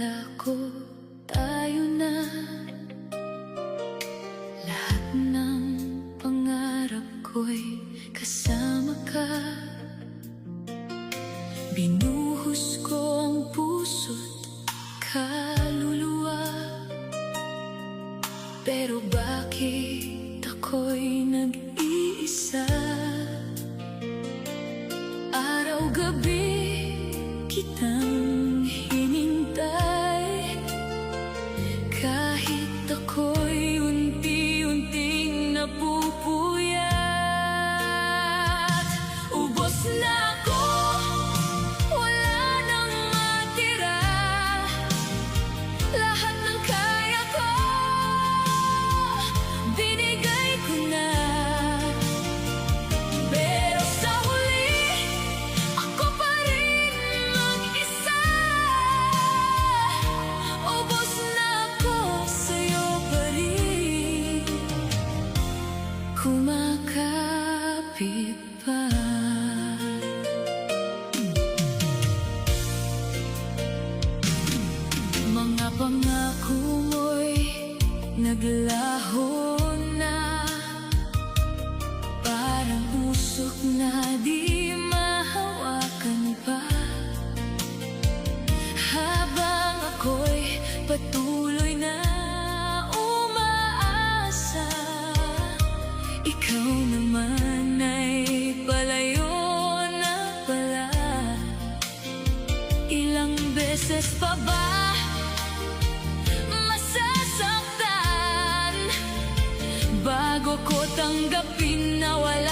Akala ko tayo na, lahat ng pangarap ko'y kasama ka. Binuhos ko ang puso't kaluluwa, pero bakit ako'y nag-iisa? Araw-gabi kitang hinintay, kahit ako'y unti-unting napupuyat. Ubos na ako, wala nang matira, lahat ng kaya ko binigay ko na. Pero sa huli, ako pa rin mag-isa. Ubos na ako, sa'yo pa rin kumakapit pa. Mga pangako mo'y naglaho na, parang usok na di mahawakan pa. Habang ako'y patuloy na umaasa, ikaw naman ay palayo na pala. Ilang beses pa ba masasaktan bago ko tanggapin na wala